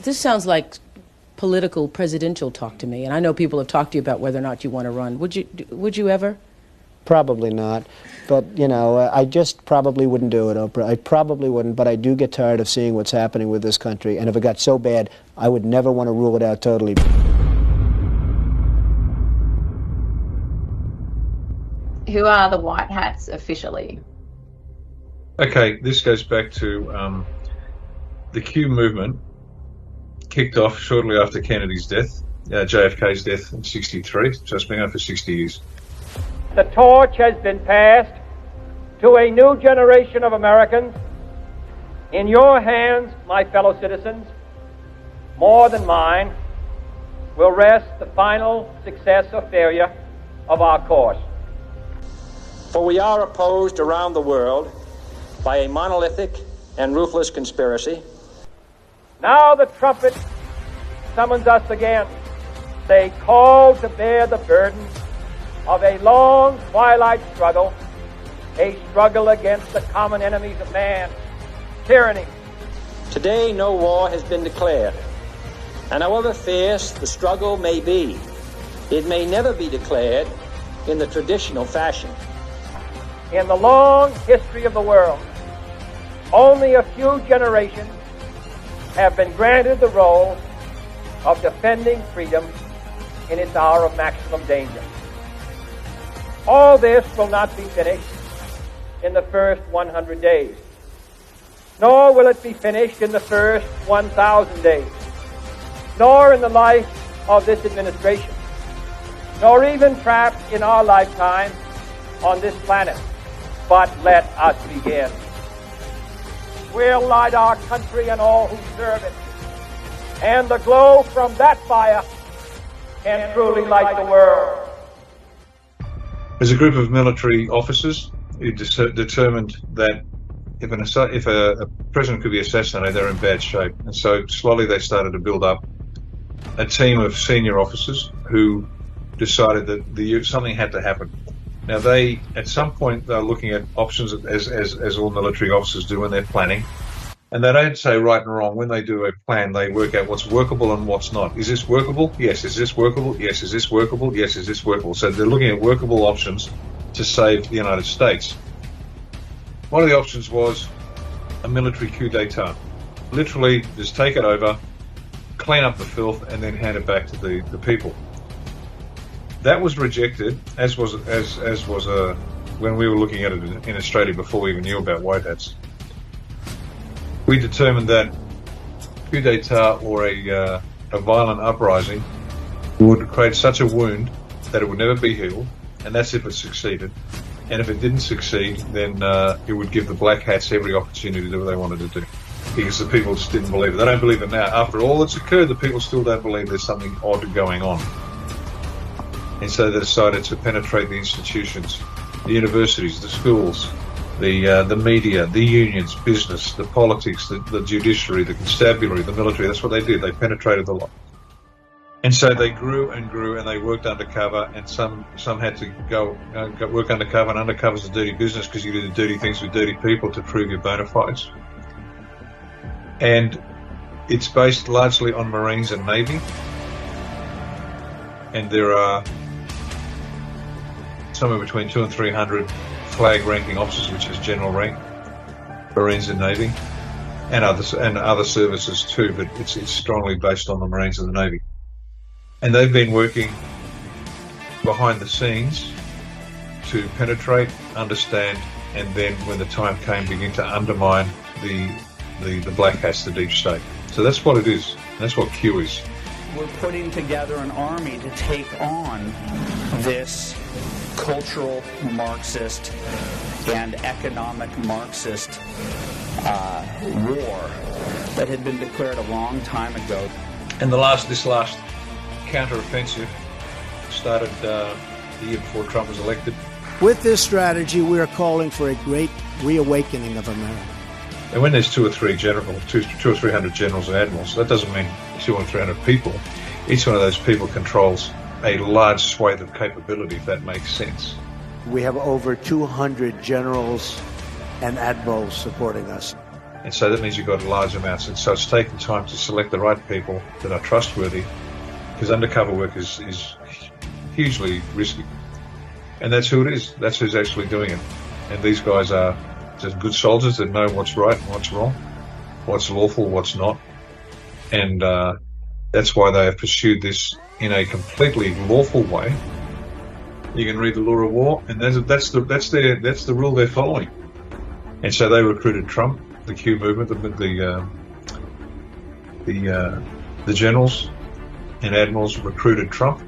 This sounds like political presidential talk to me, and I know people have talked to you about whether or not you want to run. Would you ever? Probably not, but I just probably wouldn't do it, Oprah. I probably wouldn't, but I do get tired of seeing what's happening with this country, and if it got so bad, I would never want to rule it out totally. Who are the white hats officially? Okay, this goes back to the Q movement. Kicked off shortly after Kennedy's death, JFK's death in '63, so it's been going for 60 years. The torch has been passed to a new generation of Americans. In your hands, my fellow citizens, more than mine, will rest the final success or failure of our course. For we are opposed around the world by a monolithic and ruthless conspiracy. Now the trumpet summons us again, say, call to bear the burden of a long twilight struggle, a struggle against the common enemies of man, tyranny. Today no war has been declared, and however fierce the struggle may be, it may never be declared in the traditional fashion. In the long history of the world, only a few generations have been granted the role of defending freedom in its hour of maximum danger. All this will not be finished in the first 100 days, nor will it be finished in the first 1,000 days, nor in the life of this administration, nor even perhaps in our lifetime on this planet. But let us begin. We'll light our country and all who serve it, and the glow from that fire can truly light the world. There's a group of military officers who determined that if a president could be assassinated, they're in bad shape. And so slowly they started to build up a team of senior officers who decided that something had to happen. Now at some point, they're looking at options as all military officers do when they're planning. And they don't say right and wrong. When they do a plan, they work out what's workable and what's not. Is this workable? Yes. Is this workable? Yes. Is this workable? Yes. Is this workable? So they're looking at workable options to save the United States. One of the options was a military coup d'etat. Literally, just take it over, clean up the filth, and then hand it back to the people. That was rejected, as was when we were looking at it in Australia before we even knew about white hats. We determined that coup d'etat or a violent uprising would create such a wound that it would never be healed, and that's if it succeeded. And if it didn't succeed, then it would give the black hats every opportunity to do what they wanted to do, because the people just didn't believe it. They don't believe it now. After all that's occurred, the people still don't believe there's something odd going on. And so they decided to penetrate the institutions, the universities, the schools, the media, the unions, business, the politics, the judiciary, the constabulary, the military. That's what they did. They penetrated the lot. And so they grew and grew, and they worked undercover, and some had to go work undercover, and undercover's a dirty business because you do the dirty things with dirty people to prove your bona fides. And it's based largely on Marines and Navy. And there are somewhere between 200 and 300 flag-ranking officers, which is general rank, Marines and Navy, and other services too, but it's strongly based on the Marines and the Navy. And they've been working behind the scenes to penetrate, understand, and then when the time came, begin to undermine the black hats, the deep state. So that's what it is. That's what Q is. We're putting together an army to take on this cultural Marxist and economic Marxist war that had been declared a long time ago. And this last counter-offensive started the year before Trump was elected. With this strategy, we are calling for a great reawakening of America. And when there's 200 or 300 generals and admirals, that doesn't mean 200 or 300 people. Each one of those people controls a large swathe of capability, if that makes sense. We have over 200 generals and admirals supporting us. And so that means you've got large amounts. And so it's taking time to select the right people that are trustworthy, because undercover work is hugely risky. And that's who it is. That's who's actually doing it. And these guys are just good soldiers that know what's right and what's wrong, what's lawful, what's not. And that's why they have pursued this in a completely lawful way. You can read the law of war, and that's the rule they're following. And so they recruited Trump, the Q movement, the generals and admirals recruited Trump.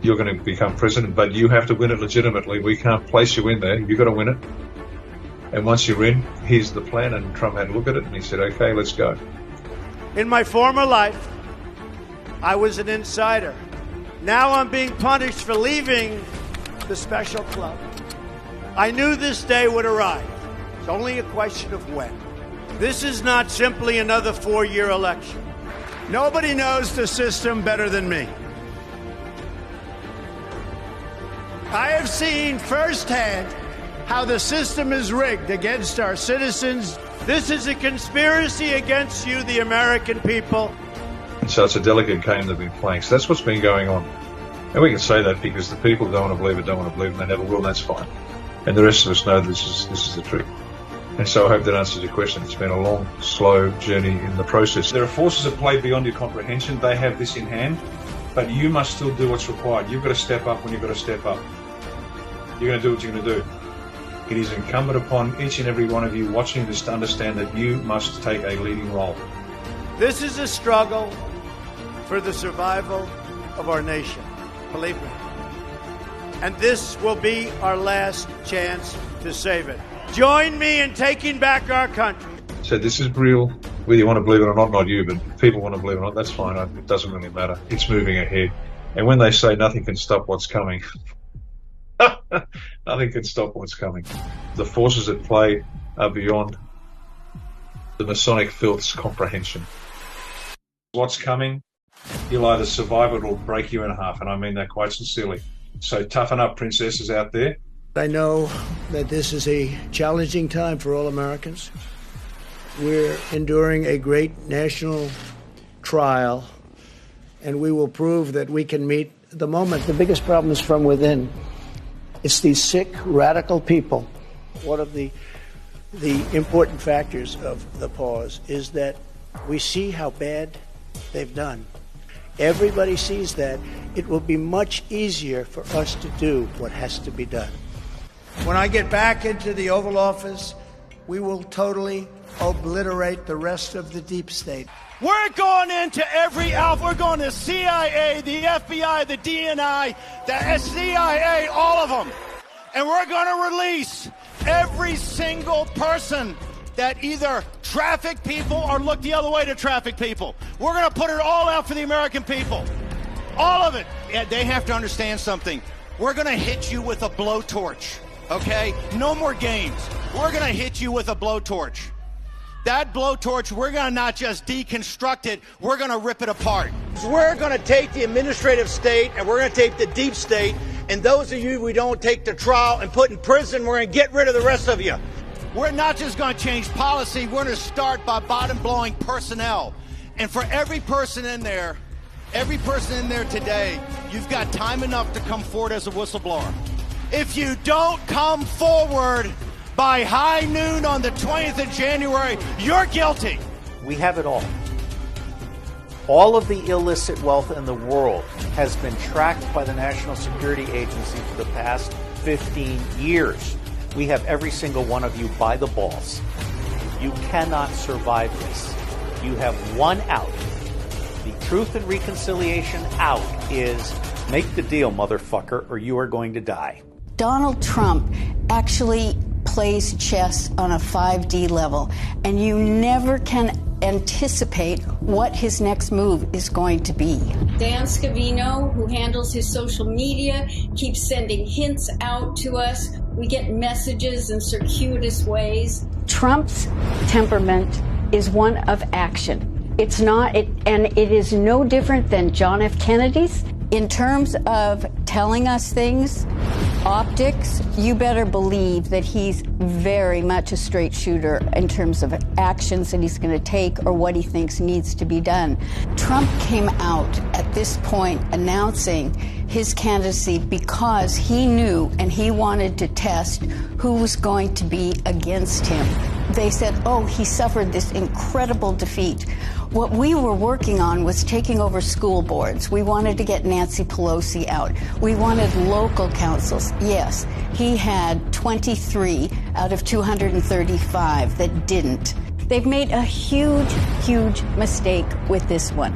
You're going to become president, but you have to win it legitimately. We can't place you in there. You've got to win it. And once you're in, here's the plan. And Trump had a look at it, and he said, okay, let's go. In my former life, I was an insider. Now I'm being punished for leaving the special club. I knew this day would arrive. It's only a question of when. This is not simply another 4-year election. Nobody knows the system better than me. I have seen firsthand how the system is rigged against our citizens. This is a conspiracy against you, the American people. And so it's a delicate game they've been playing. So that's what's been going on. And we can say that because the people don't want to believe it, don't want to believe it, and they never will, and that's fine. And the rest of us know this is the truth. And so I hope that answers your question. It's been a long, slow journey in the process. There are forces at play beyond your comprehension. They have this in hand, but you must still do what's required. You've got to step up when you've got to step up. You're going to do what you're going to do. It is incumbent upon each and every one of you watching this to understand that you must take a leading role. This is a struggle for the survival of our nation. Believe me. And this will be our last chance to save it. Join me in taking back our country. So this is real. Whether you want to believe it or not, not you, but if people want to believe it or not, that's fine. It doesn't really matter. It's moving ahead. And when they say nothing can stop what's coming, nothing can stop what's coming. The forces at play are beyond the Masonic filth's comprehension. What's coming, you'll either survive it or break you in half, and I mean that quite sincerely. So toughen up, princesses out there. I know that this is a challenging time for all Americans. We're enduring a great national trial, and we will prove that we can meet the moment. The biggest problem is from within. It's these sick, radical people. One of the important factors of the pause is that we see how bad they've done. Everybody sees that. It will be much easier for us to do what has to be done. When I get back into the Oval Office, we will totally obliterate the rest of the deep state. We're going into every alpha. We're going to CIA, the FBI, the DNI, the CIA, all of them. And we're going to release every single person that either traffic people or look the other way to traffic people. We're going to put it all out for the American people. All of it. Yeah, they have to understand something. We're going to hit you with a blowtorch, okay? No more games. We're going to hit you with a blowtorch. That blowtorch, we're going to not just deconstruct it, we're going to rip it apart. We're going to take the administrative state and we're going to take the deep state, and those of you we don't take to trial and put in prison, we're going to get rid of the rest of you. We're not just going to change policy, we're going to start by bottom-blowing personnel. And for every person in there today, you've got time enough to come forward as a whistleblower. If you don't come forward by high noon on the 20th of January, you're guilty. We have it all. All of the illicit wealth in the world has been tracked by the National Security Agency for the past 15 years. We have every single one of you by the balls. You cannot survive this. You have one out. The Truth and Reconciliation out is make the deal, motherfucker, or you are going to die. Donald Trump actually plays chess on a 5D level, and you never can anticipate what his next move is going to be. Dan Scavino, who handles his social media, keeps sending hints out to us. We get messages in circuitous ways. Trump's temperament is one of action. It's not, and it is no different than John F. Kennedy's in terms of telling us things, optics, you better believe that he's very much a straight shooter in terms of actions that he's going to take or what he thinks needs to be done. Trump came out at this point announcing his candidacy because he knew and he wanted to test who was going to be against him. They said, oh, he suffered this incredible defeat. What we were working on was taking over school boards. We wanted to get Nancy Pelosi out. We wanted local councils. Yes, he had 23 out of 235 that didn't. They've made a huge, huge mistake with this one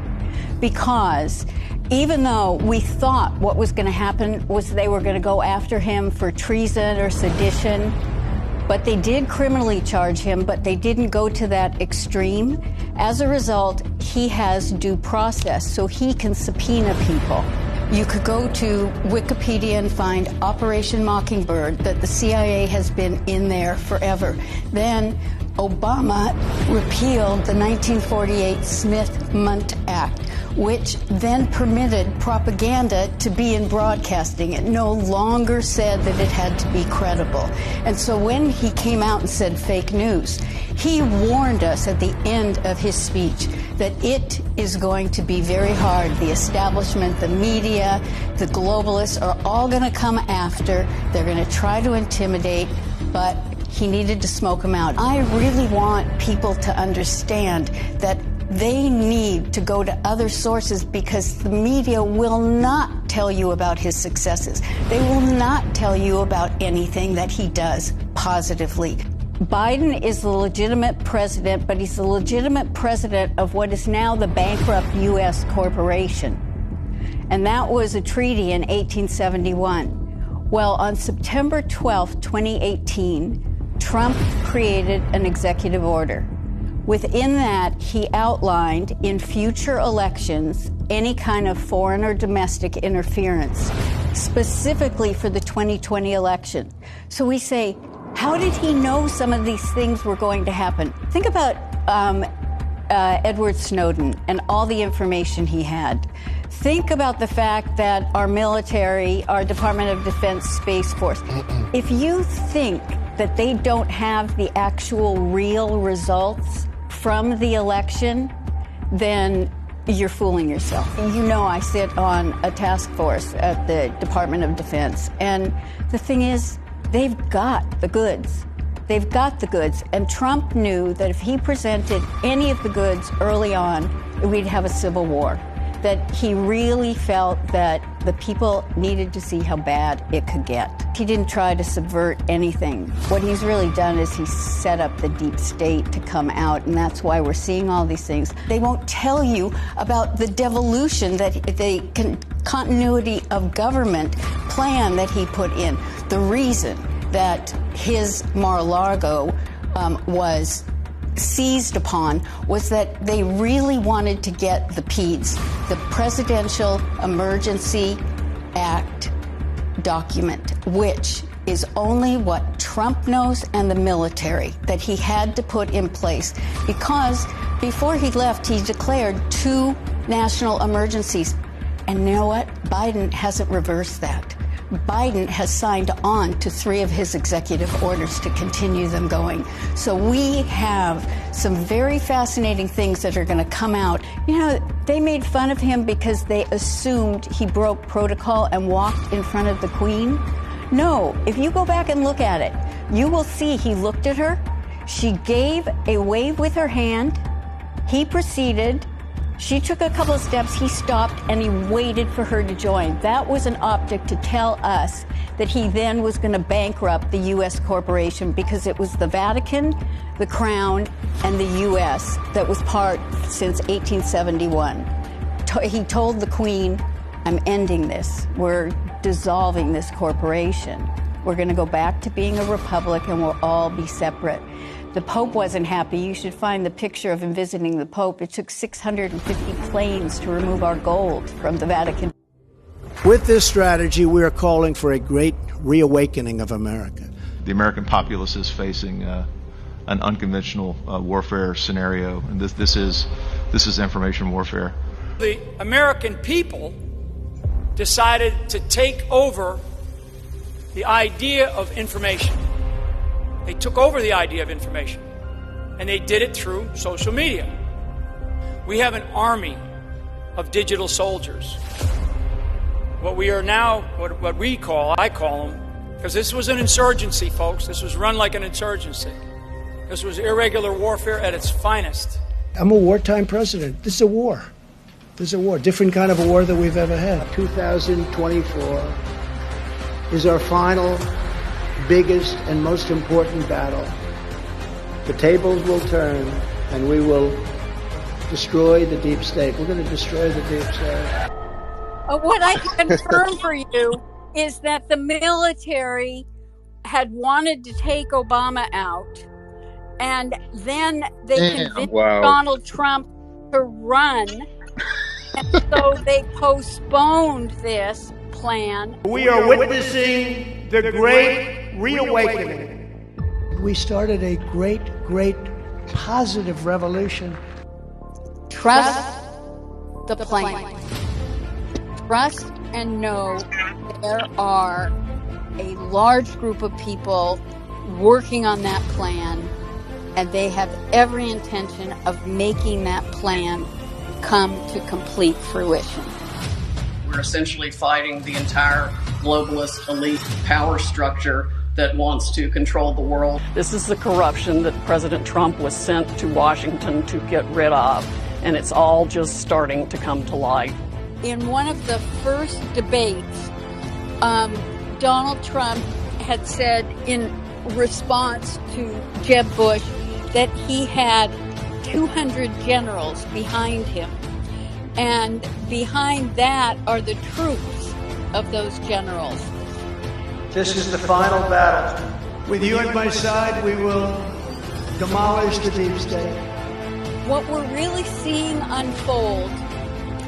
because even though we thought what was going to happen was they were going to go after him for treason or sedition, but they did criminally charge him, but they didn't go to that extreme. As a result, he has due process, so he can subpoena people. You could go to Wikipedia and find Operation Mockingbird, that the CIA has been in there forever. Then Obama repealed the 1948 Smith-Mundt Act, which then permitted propaganda to be in broadcasting. It no longer said that it had to be credible. And so when he came out and said fake news, he warned us at the end of his speech that it is going to be very hard. The establishment, the media, the globalists are all going to come after. They're going to try to intimidate, but he needed to smoke them out. I really want people to understand that they need to go to other sources because the media will not tell you about his successes. They will not tell you about anything that he does positively. Biden is the legitimate president, but he's the legitimate president of what is now the bankrupt U.S. corporation. And that was a treaty in 1871. Well, on September 12, 2018, Trump created an executive order. Within that, he outlined in future elections any kind of foreign or domestic interference, specifically for the 2020 election. So we say, how did he know some of these things were going to happen? Think about Edward Snowden and all the information he had. Think about the fact that our military, our Department of Defense Space Force, if you think that they don't have the actual real results from the election, then you're fooling yourself. You know, I sit on a task force at the Department of Defense, and the thing is, they've got the goods. They've got the goods, and Trump knew that if he presented any of the goods early on, we'd have a civil war. That he really felt that the people needed to see how bad it could get. He didn't try to subvert anything. What he's really done is he's set up the deep state to come out, and that's why we're seeing all these things. They won't tell you about the devolution, that the continuity of government plan that he put in. The reason that his Mar-a-Lago was seized upon was that they really wanted to get the PEDS, the Presidential Emergency Act document, which is only what Trump knows and the military, that he had to put in place. Because before he left, he declared 2 national emergencies. And you know what? Biden hasn't reversed that. Biden has signed on to 3 of his executive orders to continue them going. So we have some very fascinating things that are going to come out. You know, they made fun of him because they assumed he broke protocol and walked in front of the Queen. No, if you go back and look at it, you will see he looked at her. She gave a wave with her hand. He proceeded. She took a couple of steps, he stopped, and he waited for her to join. That was an optic to tell us that he then was going to bankrupt the U.S. corporation, because it was the Vatican, the Crown, and the U.S. that was part since 1871. He told the Queen, I'm ending this. We're dissolving this corporation. We're going to go back to being a republic, and we'll all be separate. The Pope wasn't happy. You should find the picture of him visiting the Pope. It took 650 planes to remove our gold from the Vatican. With this strategy, we are calling for a great reawakening of America. The American populace is facing an unconventional warfare scenario, and this is information warfare. The American people decided to take over the idea of information. They took over the idea of information, and they did it through social media. We have an army of digital soldiers. What we are now, what I call them, because this was an insurgency, folks. This was run like an insurgency. This was irregular warfare at its finest. I'm a wartime president. This is a war. This is a war, different kind of a war than we've ever had. 2024 is our final, biggest, and most important battle. The tables will turn, and we will destroy the deep state. We're going to destroy the deep state. What I can confirm for you is that the military had wanted to take Obama out, and then they convinced Donald Trump to run, and so they postponed this plan. We are witnessing the great reawakening. We started a great, great positive revolution. Trust the plan. Trust and know there are a large group of people working on that plan, and they have every intention of making that plan come to complete fruition. We're essentially fighting the entire globalist elite power structure that wants to control the world. This is the corruption that President Trump was sent to Washington to get rid of, and it's all just starting to come to light. In one of the first debates, Donald Trump had said in response to Jeb Bush that he had 200 generals behind him. And behind that are the troops of those generals. This is the final battle. With you at my side, we will demolish the deep state. What we're really seeing unfold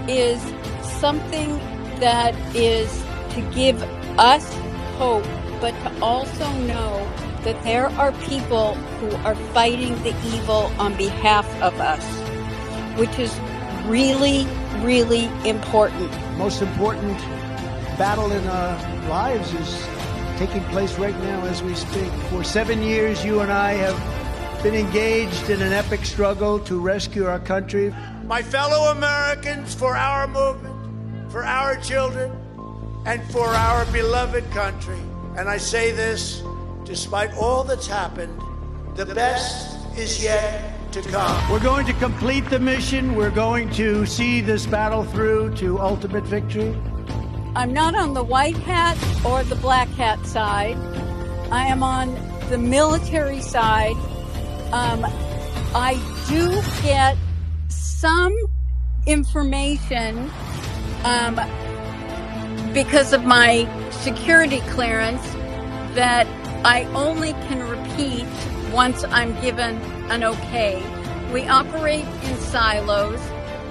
is something that is to give us hope, but to also know that there are people who are fighting the evil on behalf of us, which is really, really important. Most important battle in our lives is taking place right now as we speak. For 7 years, you and I have been engaged in an epic struggle to rescue our country. My fellow Americans, for our movement, for our children, and for our beloved country. And I say this, despite all that's happened, the best is yet to come. We're going to complete the mission. We're going to see this battle through to ultimate victory. I'm not on the white hat or the black hat side. I am on the military side. I do get some information because of my security clearance that I only can repeat once I'm given an okay. We operate in silos,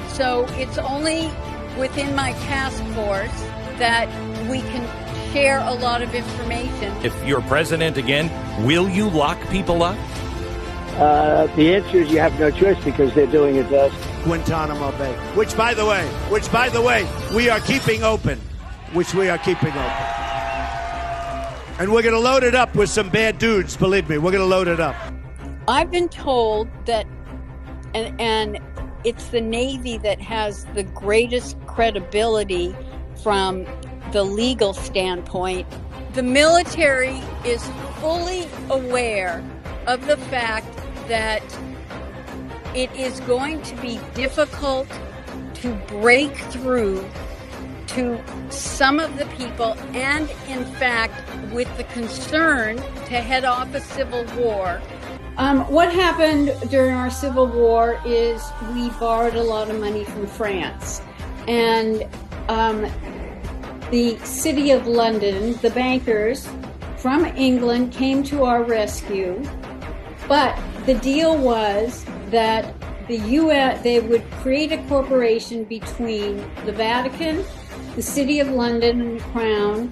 so it's only within my task force that we can share a lot of information. If you're president again, will you lock people up? The answer is you have no choice because they're doing it to us. Guantanamo Bay, which by the way, we are keeping open. And we're going to load it up with some bad dudes, believe me. We're going to load it up. I've been told that, and it's the Navy that has the greatest credibility from the legal standpoint. The military is fully aware of the fact that it is going to be difficult to break through to some of the people, and in fact, with the concern to head off a civil war. What happened during our Civil War is we borrowed a lot of money from France. And the City of London, the bankers from England, came to our rescue. But the deal was that the U.S., they would create a corporation between the Vatican, the City of London and the Crown,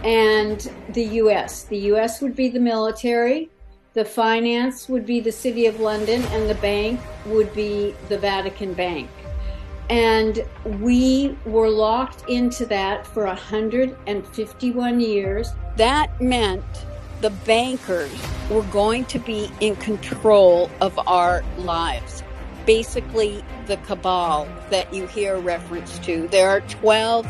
and the U.S. The U.S. would be the military, the finance would be the City of London, and the bank would be the Vatican Bank. And we were locked into that for 151 years. That meant the bankers were going to be in control of our lives. Basically, the cabal that you hear reference to. There are 12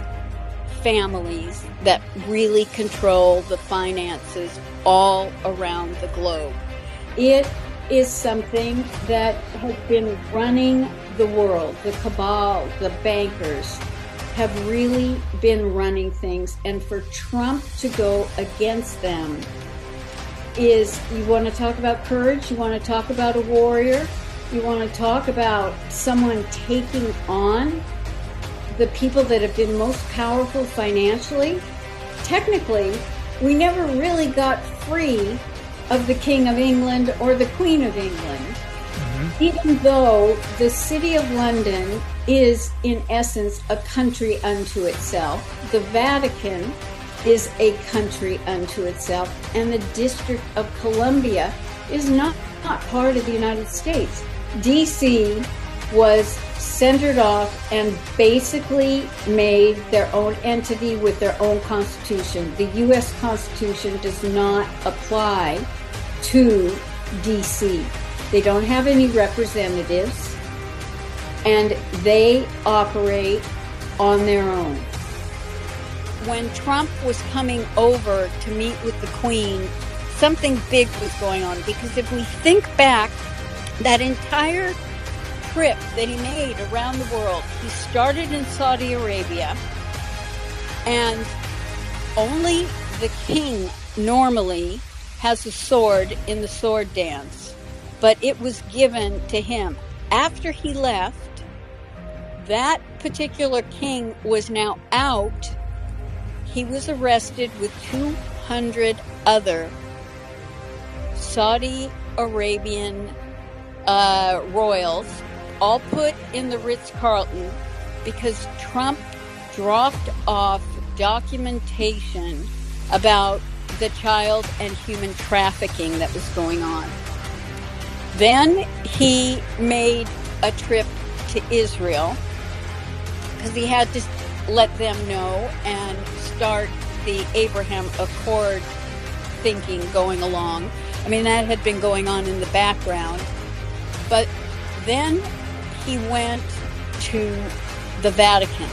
families that really control the finances all around the globe. It is something that has been running the world. The cabal, the bankers have really been running things. And for Trump to go against them is, you want to talk about courage? You want to talk about a warrior? You want to talk about someone taking on the people that have been most powerful financially? Technically, we never really got free of the King of England or the Queen of England, even though the City of London is, in essence, a country unto itself. The Vatican is a country unto itself, and the District of Columbia is not part of the United States. D.C. was centered off and basically made their own entity with their own constitution. The U.S. Constitution does not apply to D.C. They don't have any representatives, and they operate on their own. When Trump was coming over to meet with the Queen, something big was going on, because if we think back, that entire trip that he made around the world, he started in Saudi Arabia, and only the king normally has a sword in the sword dance, but it was given to him. After he left, that particular king was now out. He was arrested with 200 other Saudi Arabian royals, all put in the Ritz-Carlton because Trump dropped off documentation about the child and human trafficking that was going on. Then he made a trip to Israel because he had to let them know and start the Abraham Accord thinking going along. I mean, that had been going on in the background. But then he went to the Vatican.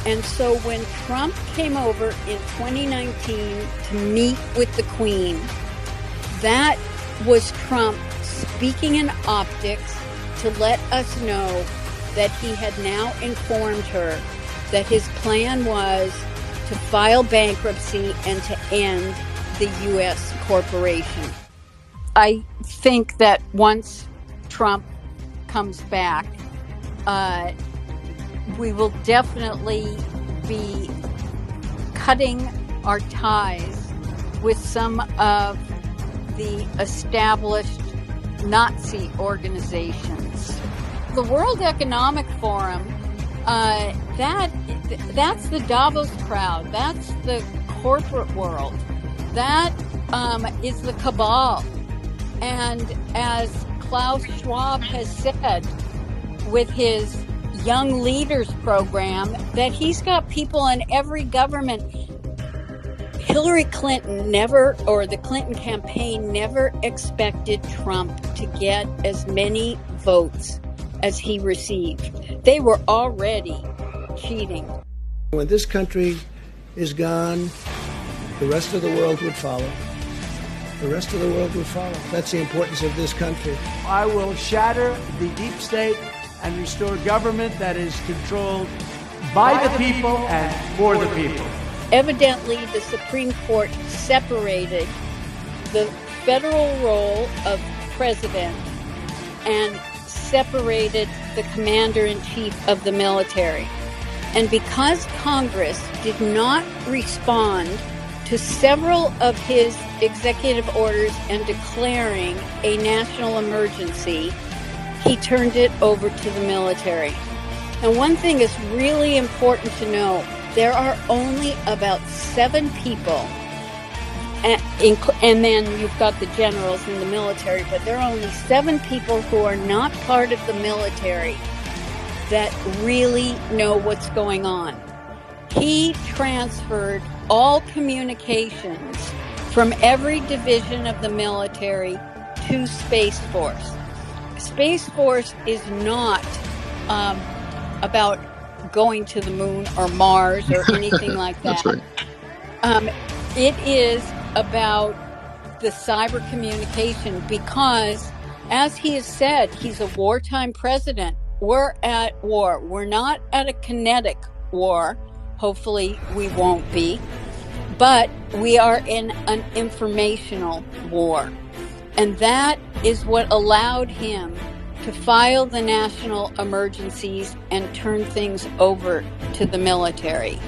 And so when Trump came over in 2019 to meet with the Queen, that was Trump speaking in optics to let us know that he had now informed her that his plan was to file bankruptcy and to end the U.S. corporation. I think that once Trump comes back, we will definitely be cutting our ties with some of the established Nazi organizations. The World Economic Forum, that's the Davos crowd. That's the corporate world. That is the cabal. And as Klaus Schwab has said with his Young Leaders program, that he's got people in every government. Hillary Clinton never, or the Clinton campaign never expected Trump to get as many votes as he received. They were already cheating. When this country is gone, the rest of the world would follow. The rest of the world would follow. That's the importance of this country. I will shatter the deep state and restore government that is controlled by the people and for the people. Evidently, the Supreme Court separated the federal role of president and separated the commander-in-chief of the military. And because Congress did not respond to several of his executive orders and declaring a national emergency, he turned it over to the military. And one thing is really important to know. There are only about 7 people, and then you've got the generals in the military, but there are only 7 people who are not part of the military that really know what's going on. He transferred all communications from every division of the military to Space Force. Space Force is not about going to the moon or Mars or anything like that. That's right. It is about the cyber communication because, as he has said, he's a wartime president. We're at war. We're not at a kinetic war. Hopefully we won't be. But we are in an informational war. And that is what allowed him to file the national emergencies and turn things over to the military.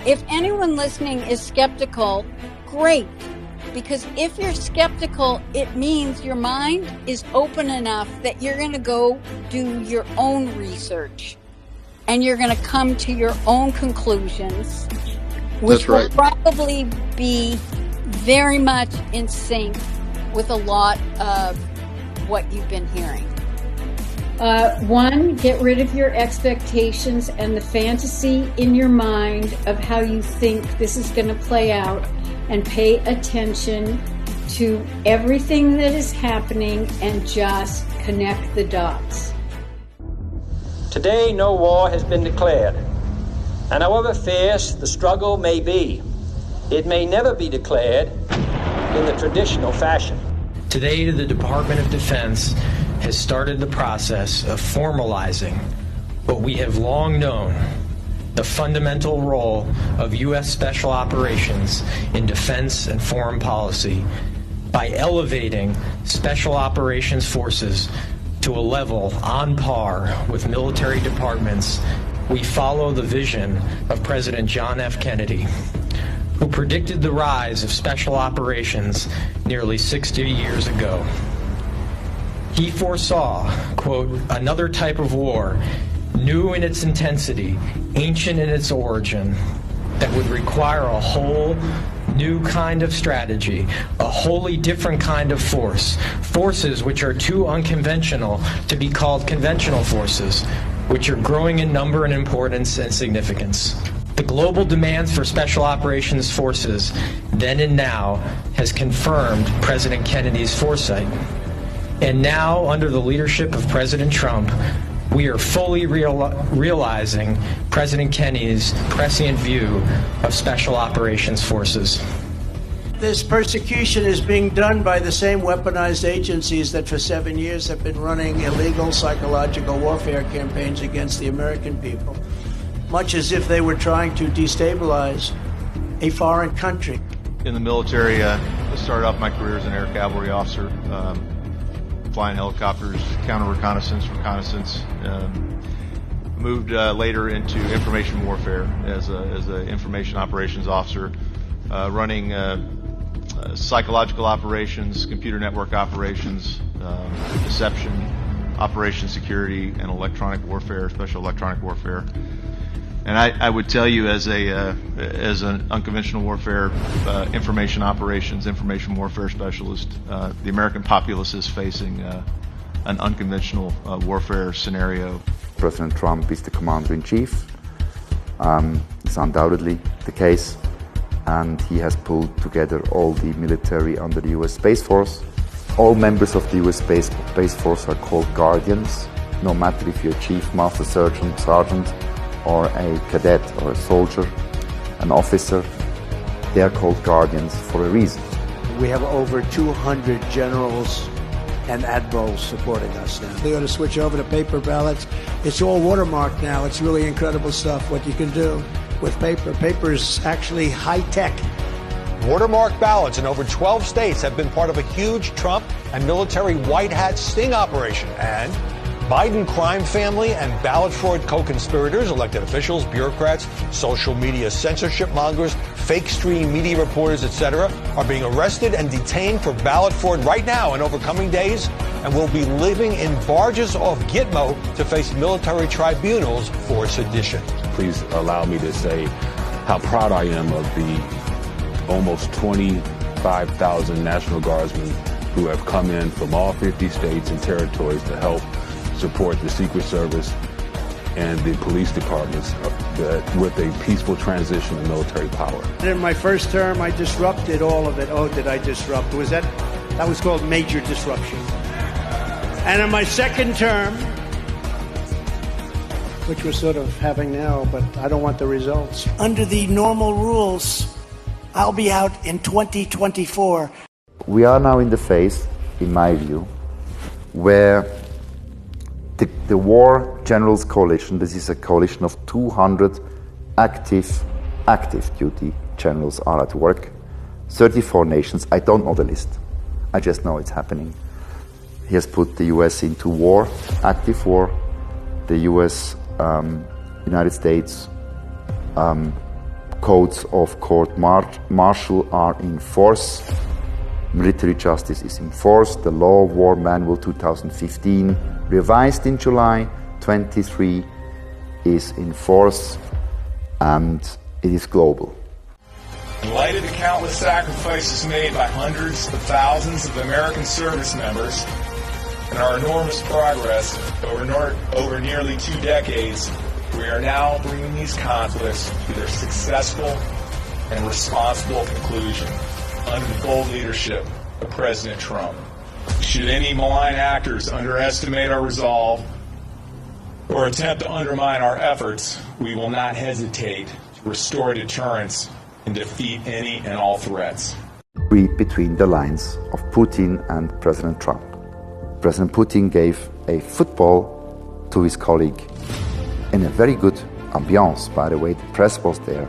If anyone listening is skeptical, great. Because if you're skeptical, it means your mind is open enough that you're going to go do your own research and you're going to come to your own conclusions, which will probably be very much in sync with a lot of what you've been hearing. One, get rid of your expectations and the fantasy in your mind of how you think this is going to play out, and pay attention to everything that is happening and just connect the dots. Today, no war has been declared, and however fierce the struggle may be, it may never be declared in the traditional fashion. Today, the Department of Defense has started the process of formalizing what we have long known, the fundamental role of U.S. special operations in defense and foreign policy by elevating special operations forces to a level on par with military departments. We follow the vision of President John F. Kennedy, who predicted the rise of special operations nearly 60 years ago. He foresaw, quote, another type of war, new in its intensity, ancient in its origin, that would require a whole new kind of strategy, a wholly different kind of force, forces which are too unconventional to be called conventional forces, which are growing in number and importance and significance. The global demands for special operations forces, then and now, has confirmed President Kennedy's foresight. And now, under the leadership of President Trump, we are fully realizing President Kennedy's prescient view of special operations forces. This persecution is being done by the same weaponized agencies that for 7 years have been running illegal psychological warfare campaigns against the American people, much as if they were trying to destabilize a foreign country. In the military, I started off my career as an air cavalry officer, flying helicopters, counter-reconnaissance, reconnaissance. Moved later into information warfare as a information operations officer, running psychological operations, computer network operations, deception, operation security, and electronic warfare, special electronic warfare. And I would tell you, as an unconventional warfare, information operations, information warfare specialist, the American populace is facing an unconventional warfare scenario. President Trump is the commander-in-chief. It's undoubtedly the case, and he has pulled together all the military under the U.S. Space Force. All members of the U.S. Space Force are called guardians, no matter if you're a chief, master sergeant, or a cadet or a soldier, an officer. They are called guardians for a reason. We have over 200 generals and admirals supporting us now. They ought to switch over to paper ballots. It's all watermarked now. It's really incredible stuff what you can do with paper. Paper is actually high tech. Watermarked ballots in over 12 states have been part of a huge Trump and military white hat sting operation. And Biden crime family and ballot fraud co-conspirators, elected officials, bureaucrats, social media censorship mongers, fake stream media reporters, etc., are being arrested and detained for ballot fraud right now and over coming days, and will be living in barges off Gitmo to face military tribunals for sedition. Please allow me to say how proud I am of the almost 25,000 National Guardsmen who have come in from all 50 states and territories to help support the Secret Service and the police departments with a peaceful transition of military power. In my first term, I disrupted all of it. Oh, did I disrupt? That was called major disruption. And in my second term, which we're sort of having now, but I don't want the results. Under the normal rules, I'll be out in 2024. We are now in the phase, in my view, where the War Generals Coalition, this is a coalition of 200 active duty generals are at work, 34 nations. I don't know the list. I just know it's happening. He has put the US into war, active war. The US, United States codes of court martial are in force. Military justice is in force. The Law of War Manual 2015, revised in July 23, is in force, and it is global. In light of the countless sacrifices made by hundreds of thousands of American service members and our enormous progress over nearly 2 decades, we are now bringing these conflicts to their successful and responsible conclusion under the bold leadership of President Trump. Should any malign actors underestimate our resolve or attempt to undermine our efforts, we will not hesitate to restore deterrence and defeat any and all threats. Read between the lines of Putin and President Trump. President Putin gave a football to his colleague in a very good ambiance, by the way. The press was there.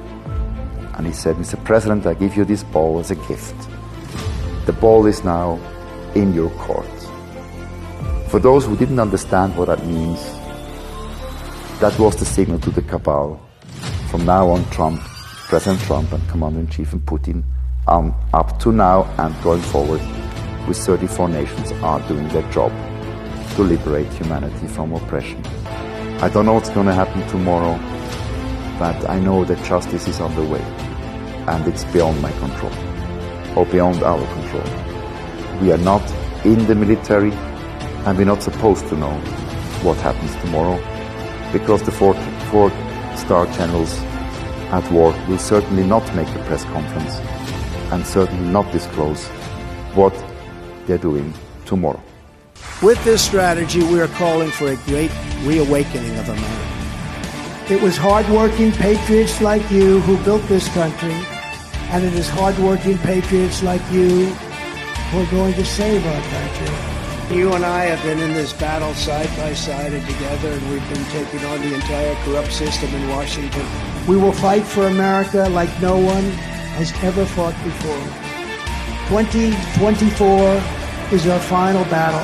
And he said, Mr. President, I give you this ball as a gift. The ball is now in your court. For those who didn't understand what that means, that was the signal to the cabal. From now on, President Trump and Commander-in-Chief and Putin, up to now and going forward, with 34 nations, are doing their job to liberate humanity from oppression. I don't know what's going to happen tomorrow, but I know that justice is on the way, and it's beyond my control, or beyond our control. We are not in the military, and we're not supposed to know what happens tomorrow, because the four-star generals at war will certainly not make a press conference, and certainly not disclose what they're doing tomorrow. With this strategy, we are calling for a great reawakening of America. It was hardworking patriots like you who built this country, and it is hardworking patriots like you who are going to save our country. You and I have been in this battle side by side and together, and we've been taking on the entire corrupt system in Washington. We will fight for America like no one has ever fought before. 2024 is our final battle.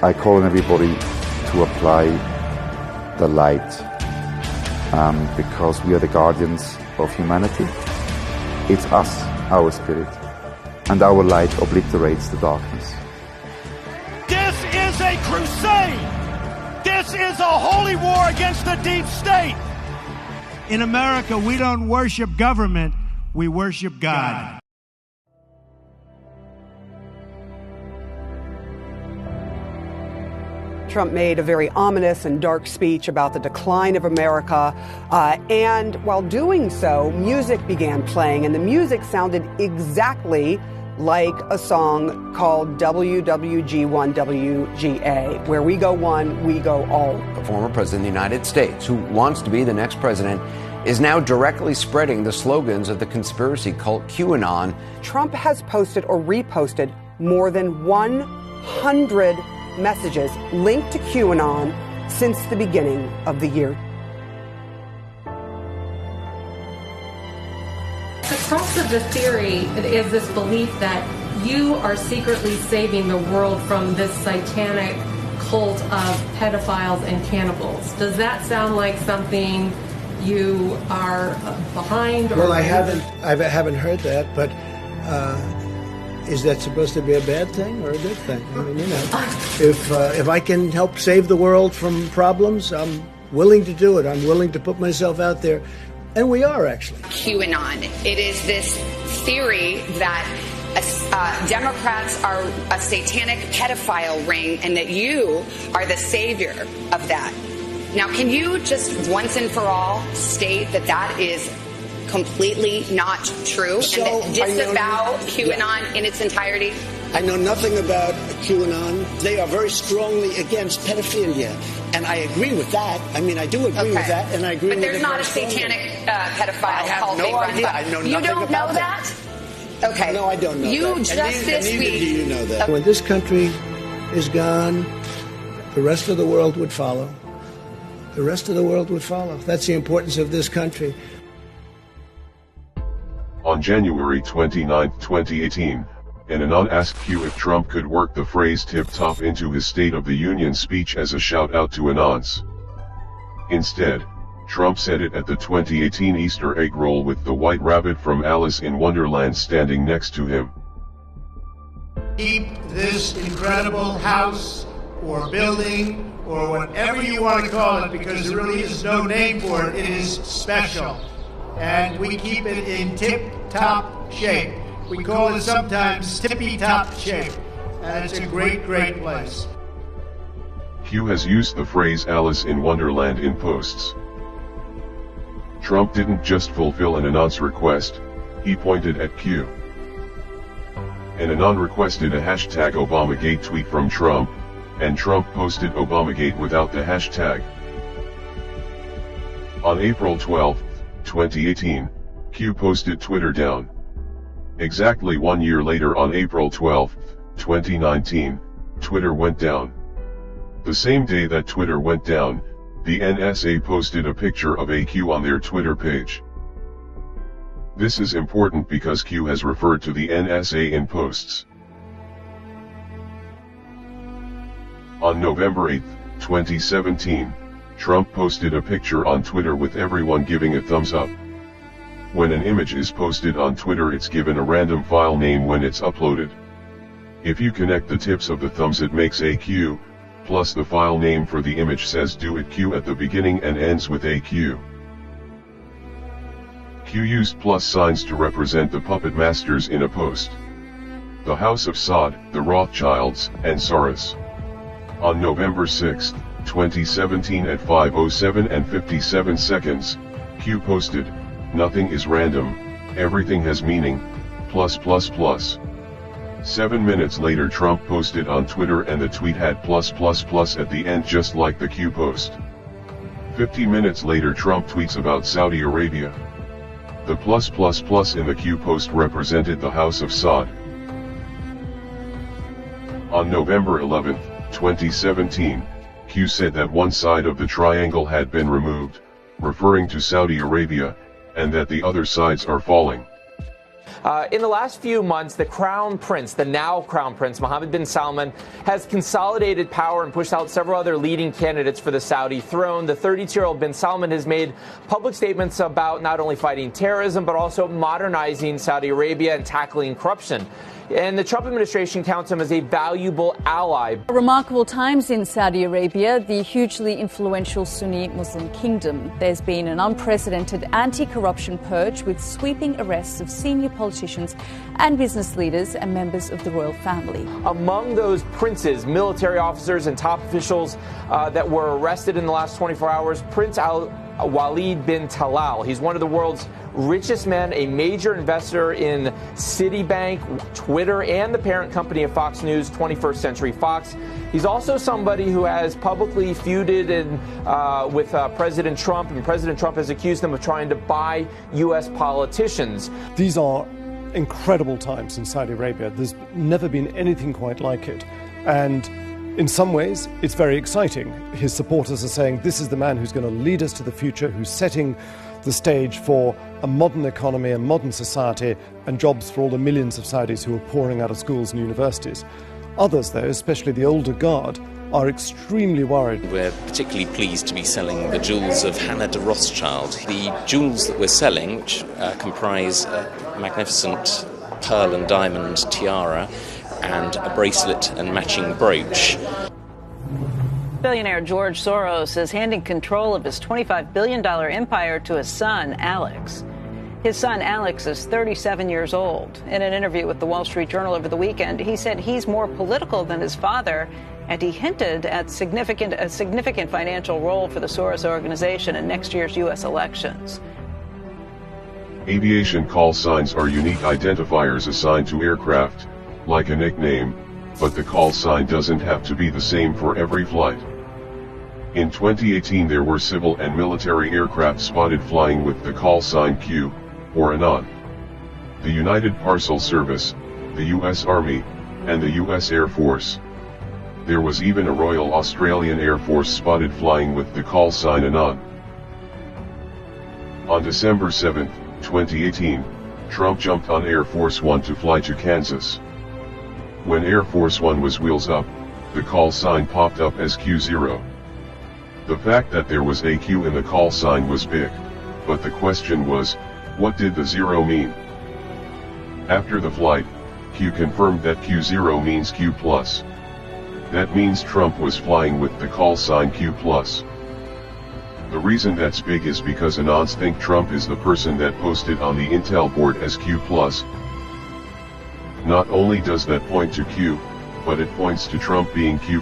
I call on everybody to apply the light, because we are the guardians of humanity. It's us, our spirit, and our light obliterates the darkness. This is a crusade! This is a holy war against the deep state! In America, we don't worship government, we worship God. Trump made a very ominous and dark speech about the decline of America, and while doing so, music began playing, and the music sounded exactly like a song called WWG1WGA, where we go one, we go all. The former president of the United States, who wants to be the next president, is now directly spreading the slogans of the conspiracy cult QAnon. Trump has posted or reposted more than 100 messages linked to QAnon since the beginning of the year. The crux of the theory is this belief that you are secretly saving the world from this satanic cult of pedophiles and cannibals. Does that sound like something you are behind? Or well, I haven't heard that, but is that supposed to be a bad thing or a good thing? I mean, you know, if I can help save the world from problems, I'm willing to do it. I'm willing to put myself out there. And we are, actually. QAnon. It is this theory that Democrats are a satanic pedophile ring and that you are the savior of that. Now, can you just once and for all state that that is completely not true and disavow QAnon in its entirety? I know nothing about QAnon. They are very strongly against pedophilia. And I agree with that. I mean, I do agree with that, and I agree with it. But there's not a satanic pedophile cult being run by. I know nothing You don't about know that? Okay. No, I don't know you that. Just this neither week. do you know that. When this country is gone, the rest of the world would follow. The rest of the world would follow. That's the importance of this country. On January 29, 2018, an anon asked Q if Trump could work the phrase tip-top into his State of the Union speech as a shout-out to anons. Instead, Trump said it at the 2018 Easter egg roll with the White Rabbit from Alice in Wonderland standing next to him. Keep this incredible house or building or whatever you want to call it, because there really is no name for it. It is special. And we keep it in tip-top shape. We call it sometimes tippy-top shape. And it's a great, great place. Q has used the phrase Alice in Wonderland in posts. Trump didn't just fulfill an anon's request, he pointed at Q. An anon requested a hashtag Obamagate tweet from Trump, and Trump posted Obamagate without the hashtag. On April 12, 2018, Q posted Twitter down. Exactly 1 year later on April 12, 2019, Twitter went down. The same day that Twitter went down, the NSA posted a picture of a Q on their Twitter page. This is important because Q has referred to the NSA in posts. On November 8, 2017, Trump posted a picture on Twitter with everyone giving a thumbs up. When an image is posted on Twitter, it's given a random file name when it's uploaded. If you connect the tips of the thumbs, it makes a Q, plus the file name for the image says do it Q at the beginning and ends with a Q. Q used plus signs to represent the puppet masters in a post. The House of Saud, the Rothschilds, and Soros. On November 6, 2017 at 5:07 and 57 seconds, Q posted, "Nothing is random, everything has meaning, plus plus plus." 7 minutes later Trump posted on Twitter and the tweet had plus plus plus at the end just like the Q post. 50 minutes later Trump tweets about Saudi Arabia. The plus plus plus in the Q post represented the House of Saud. On November 11, 2017, Q said that one side of the triangle had been removed, referring to Saudi Arabia, and that the other sides are falling. In the last few months, the Crown Prince, the now Crown Prince, Mohammed bin Salman, has consolidated power and pushed out several other leading candidates for the Saudi throne. The 32-year-old bin Salman has made public statements about not only fighting terrorism, but also modernizing Saudi Arabia and tackling corruption. And the Trump administration counts him as a valuable ally. Remarkable times in Saudi Arabia, the hugely influential Sunni Muslim kingdom. There's been an unprecedented anti-corruption purge with sweeping arrests of senior politicians and business leaders and members of the royal family. Among those princes, military officers and top officials that were arrested in the last 24 hours, Prince Walid bin Talal. He's one of the world's richest men, a major investor in Citibank, Twitter, and the parent company of Fox News, 21st Century Fox. He's also somebody who has publicly feuded with President Trump, and President Trump has accused him of trying to buy U.S. politicians. These are incredible times in Saudi Arabia. There's never been anything quite like it. And in some ways, it's very exciting. His supporters are saying this is the man who's going to lead us to the future, who's setting the stage for a modern economy, a modern society, and jobs for all the millions of Saudis who are pouring out of schools and universities. Others, though, especially the older guard, are extremely worried. We're particularly pleased to be selling the jewels of Hannah de Rothschild. The jewels that we're selling, which comprise a magnificent pearl and diamond tiara and a bracelet and matching brooch. Billionaire George Soros is handing control of his $25 billion empire to his son, Alex. His son, Alex, is 37 years old. In an interview with the Wall Street Journal over the weekend, he said he's more political than his father And he hinted at a significant financial role for the Soros organization in next year's U.S. elections. Aviation call signs are unique identifiers assigned to aircraft, like a nickname, but the call sign doesn't have to be the same for every flight. In 2018 there were civil and military aircraft spotted flying with the call sign Q, or Anon. The United Parcel Service, the U.S. Army, and the U.S. Air Force. There was even a Royal Australian Air Force spotted flying with the call sign Anon. On December 7, 2018, Trump jumped on Air Force One to fly to Kansas. When Air Force One was wheels up, the call sign popped up as Q0. The fact that there was a Q in the call sign was big, but the question was, what did the zero mean? After the flight, Q confirmed that Q0 means Q+. That means Trump was flying with the call sign Q+. The reason that's big is because Anons think Trump is the person that posted on the Intel board as Q+. Not only does that point to Q, but it points to Trump being Q+.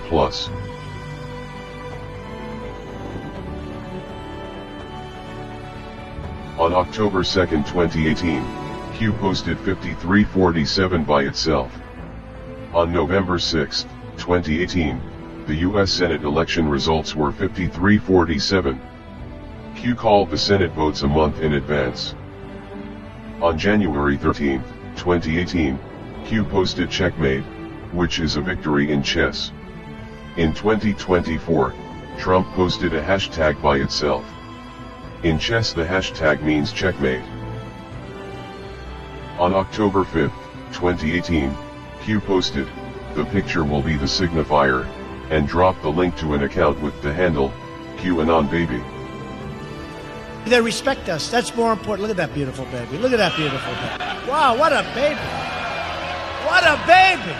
On October 2, 2018, Q posted 5347 by itself. On November 6, 2018, the U.S. Senate election results were 5347. Q called the Senate votes a month in advance. On January 13, 2018, Q posted checkmate, which is a victory in chess. In 2024, Trump posted a hashtag by itself. In chess the hashtag means checkmate. On October 5, 2018, Q posted, "The picture will be the signifier," and dropped the link to an account with the handle, QAnon baby. They respect us. That's more important. Look at that beautiful baby. Look at that beautiful baby. Wow, what a baby. What a baby.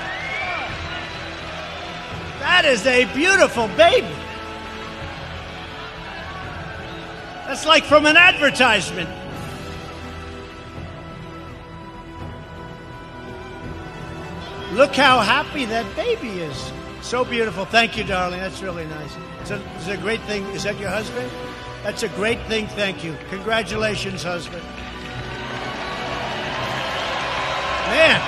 That is a beautiful baby. That's like from an advertisement. Look how happy that baby is. So beautiful. Thank you, darling. That's really nice. It's a great thing. Is that your husband? That's a great thing. Thank you. Congratulations, husband. Man.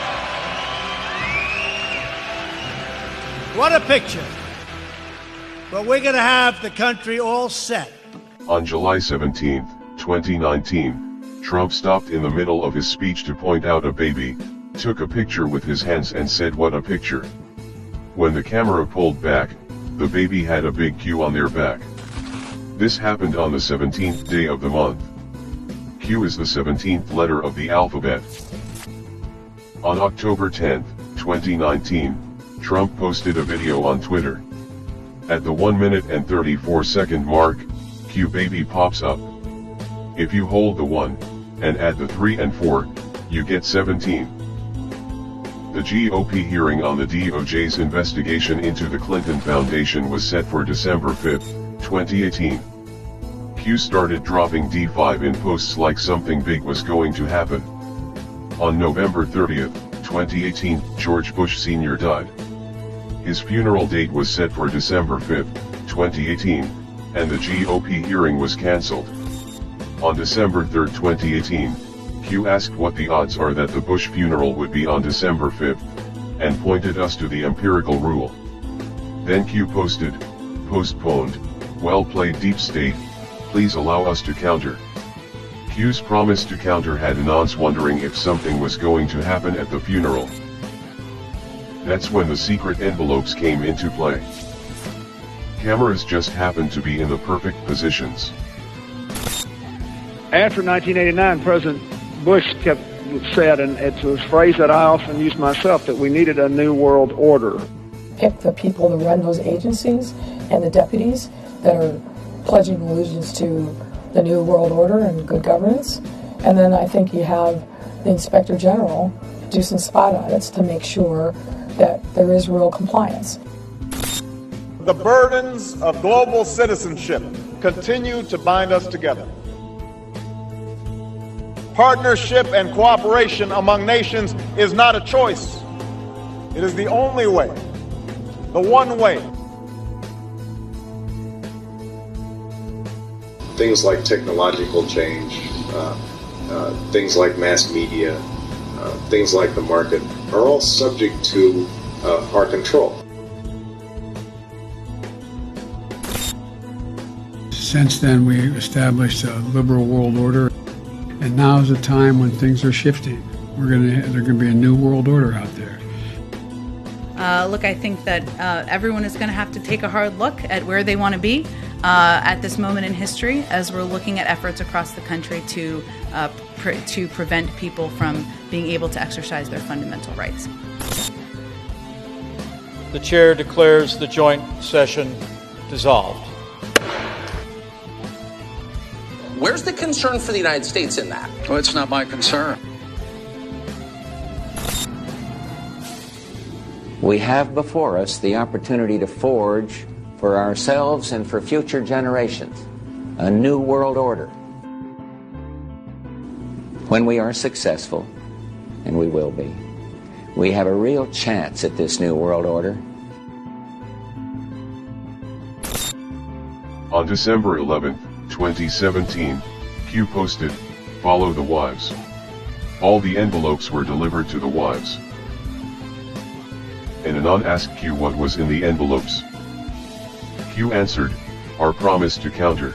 What a picture. But we're going to have the country all set. On July 17, 2019, Trump stopped in the middle of his speech to point out a baby, took a picture with his hands and said, "What a picture." When the camera pulled back, the baby had a big Q on their back. This happened on the 17th day of the month. Q is the 17th letter of the alphabet. On October 10, 2019, Trump posted a video on Twitter. At the 1 minute and 34 second mark, Q baby pops up. If you hold the 1, and add the 3 and 4, you get 17. The GOP hearing on the DOJ's investigation into the Clinton Foundation was set for December 5, 2018. Q started dropping D5 in posts like something big was going to happen. On November 30, 2018, George Bush Sr. died. His funeral date was set for December 5, 2018, and the GOP hearing was cancelled. On December 3, 2018, Q asked what the odds are that the Bush funeral would be on December 5, and pointed us to the empirical rule. Then Q posted, "Postponed, well played Deep State, please allow us to counter." Q's promise to counter had Anons wondering if something was going to happen at the funeral. That's when the secret envelopes came into play. Cameras just happened to be in the perfect positions. After 1989, President Bush said, and it's a phrase that I often use myself, that we needed a new world order. Pick the people to run those agencies and the deputies that are pledging allegiance to the new world order and good governance. And then I think you have the Inspector General do some spot audits to make sure that there is real compliance. The burdens of global citizenship continue to bind us together. Partnership and cooperation among nations is not a choice. It is the only way the one way. Things like technological change, things like mass media, things like the market are all subject to our control. Since then, we established a liberal world order, and now is a time when things are shifting. There's going to be a new world order out there. Look, I think that everyone is going to have to take a hard look at where they want to be at this moment in history, as we're looking at efforts across the country to prevent people from being able to exercise their fundamental rights. The chair declares the joint session dissolved. Where's the concern for the United States in that? Well, it's not my concern. We have before us the opportunity to forge for ourselves and for future generations a new world order. When we are successful, and we will be, we have a real chance at this new world order. On December 11, 2017, Q posted, "Follow the wives." All the envelopes were delivered to the wives. An anon asked Q what was in the envelopes. Q answered, "Our promise to counter."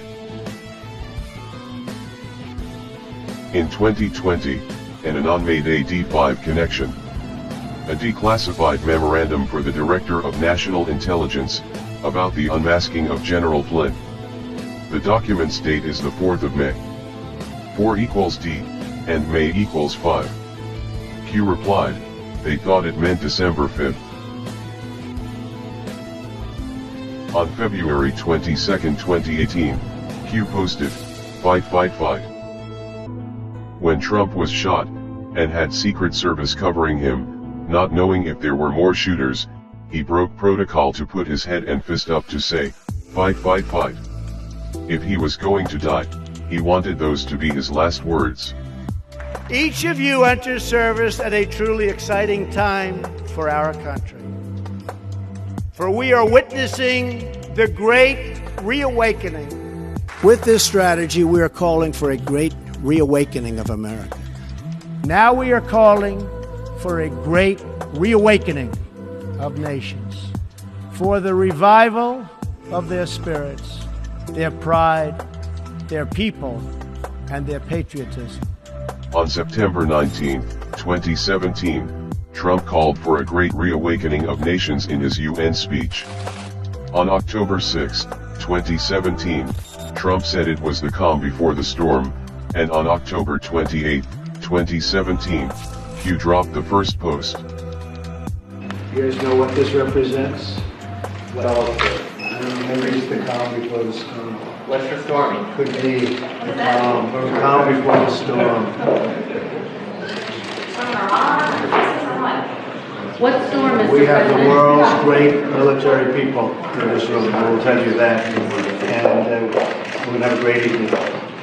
In 2020, an anon made a D5 connection. A declassified memorandum for the Director of National Intelligence, about the unmasking of General Flynn. The document's date is the 4th of May. 4 equals D, and May equals 5. Q replied, they thought it meant December 5th. On February 22, 2018, Q posted, "Fight, fight, fight." When Trump was shot, and had Secret Service covering him, not knowing if there were more shooters, he broke protocol to put his head and fist up to say, "Fight, fight, fight." If he was going to die, he wanted those to be his last words. Each of you enters service at a truly exciting time for our country. For we are witnessing the great reawakening. With this strategy, we are calling for a great reawakening of America. Now we are calling for a great reawakening of nations, for the revival of their spirits, their pride, their people, and their patriotism. On September 19, 2017, Trump called for a great reawakening of nations in his UN speech. On October 6, 2017, Trump said it was the calm before the storm, and on October 28, 2017, Q dropped the first post. You guys know what this represents? Well, maybe it's the calm before the storm. What's the storming? Could be the calm before the storm. What storm is We have the President? world's great military people in this room. I will tell you that. And we're going to have a great evening.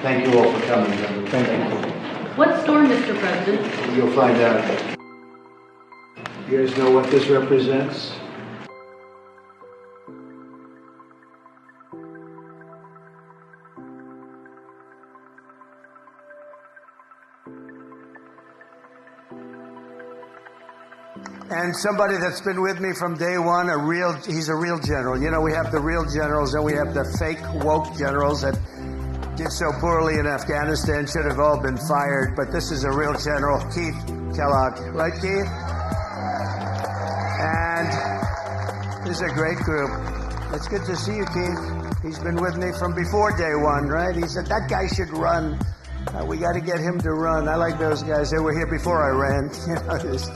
Thank you all for coming. Thank you. What storm, Mr. President? You'll find out. You guys know what this represents? And somebody that's been with me from day one, he's a real general. You know, we have the real generals and we have the fake woke generals that did so poorly in Afghanistan, should have all been fired. But this is a real general, Keith Kellogg. Right, Keith? And this is a great group. It's good to see you, Keith. He's been with me from before day one, right? He said, that guy should run. We got to get him to run. I like those guys. They were here before I ran. You know, there's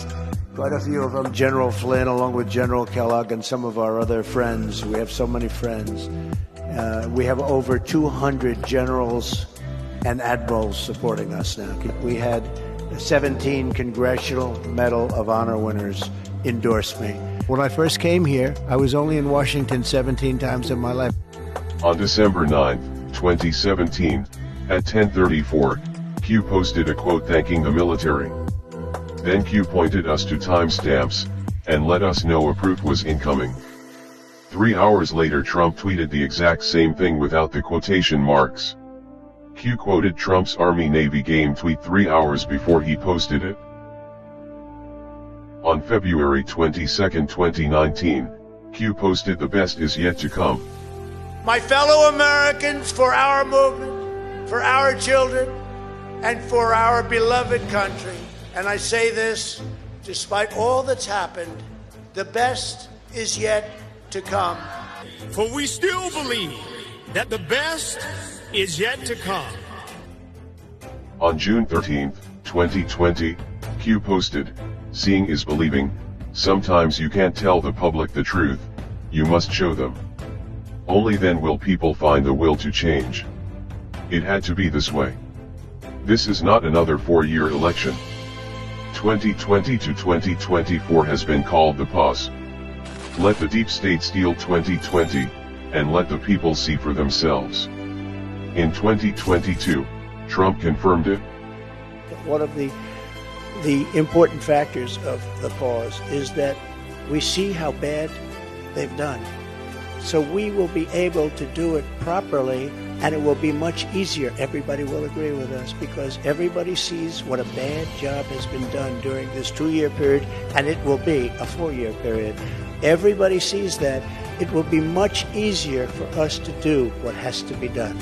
quite a few of them. General Flynn, along with General Kellogg and some of our other friends. We have so many friends. We have over 200 generals and admirals supporting us now. We had 17 Congressional Medal of Honor winners endorse me. When I first came here, I was only in Washington 17 times in my life. On December 9, 2017, at 10:34, Q posted a quote thanking the military. Then Q pointed us to timestamps, and let us know a proof was incoming. 3 hours later Trump tweeted the exact same thing without the quotation marks. Q quoted Trump's Army-Navy game tweet 3 hours before he posted it. On February 22, 2019, Q posted "The best is yet to come." My fellow Americans, for our movement, for our children, and for our beloved country, and I say this despite all that's happened, the best is yet to come. For we still believe that the best is yet to come. On June 13, 2020, Q posted, "Seeing is believing. Sometimes you can't tell the public the truth, you must show them. Only then will people find the will to change. It had to be this way. This is not another 4-year election. 2020 to 2024 has been called the pause. Let the deep state steal 2020, and let the people see for themselves." In 2022, Trump confirmed it. One of the important factors of the pause is that we see how bad they've done. So we will be able to do it properly, and it will be much easier. Everybody will agree with us because everybody sees what a bad job has been done during this 2-year period, and it will be a 4-year period. Everybody sees that. It will be much easier for us to do what has to be done.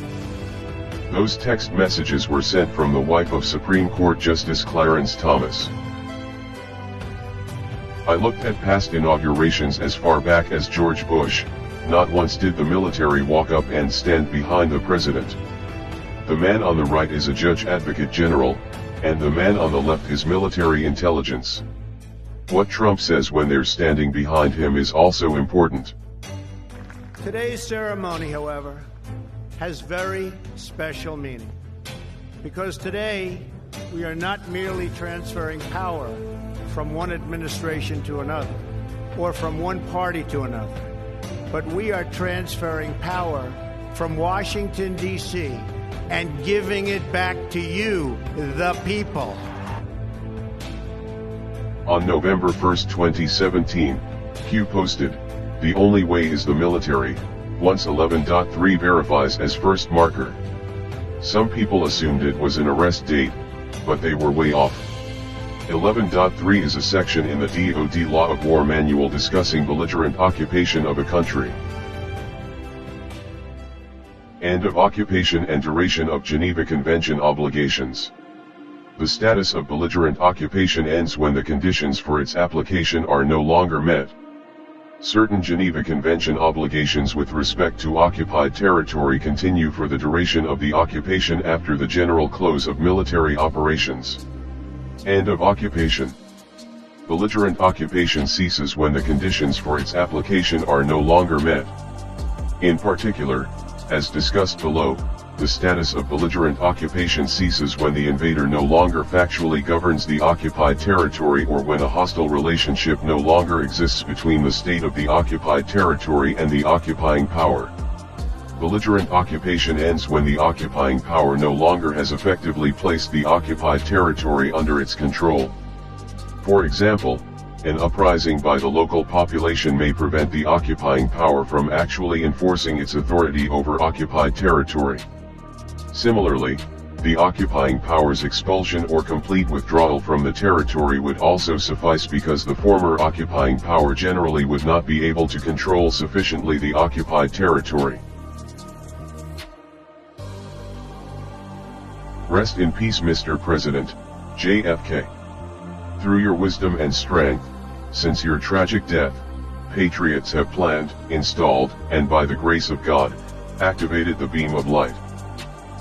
Those text messages were sent from the wife of Supreme Court Justice Clarence Thomas. "I looked at past inaugurations as far back as George Bush. Not once did the military walk up and stand behind the president. The man on the right is a judge advocate general, and the man on the left is military intelligence. What Trump says when they're standing behind him is also important." Today's ceremony, however, has very special meaning. Because today, we are not merely transferring power from one administration to another, or from one party to another, but we are transferring power from Washington, D.C., and giving it back to you, the people. On November 1, 2017, Q posted, "The only way is the military, once 11.3 verifies as first marker." Some people assumed it was an arrest date, but they were way off. 11.3 is a section in the DoD Law of War Manual discussing belligerent occupation of a country. End of occupation and duration of Geneva Convention obligations. The status of belligerent occupation ends when the conditions for its application are no longer met. Certain Geneva Convention obligations with respect to occupied territory continue for the duration of the occupation after the general close of military operations. End of occupation. Belligerent occupation ceases when the conditions for its application are no longer met. In particular, as discussed below, the status of belligerent occupation ceases when the invader no longer factually governs the occupied territory or when a hostile relationship no longer exists between the state of the occupied territory and the occupying power. Belligerent occupation ends when the occupying power no longer has effectively placed the occupied territory under its control. For example, an uprising by the local population may prevent the occupying power from actually enforcing its authority over occupied territory. Similarly, the occupying power's expulsion or complete withdrawal from the territory would also suffice because the former occupying power generally would not be able to control sufficiently the occupied territory. Rest in peace, Mr. President, JFK. Through your wisdom and strength, since your tragic death, patriots have planned, installed, and by the grace of God, activated the beam of light.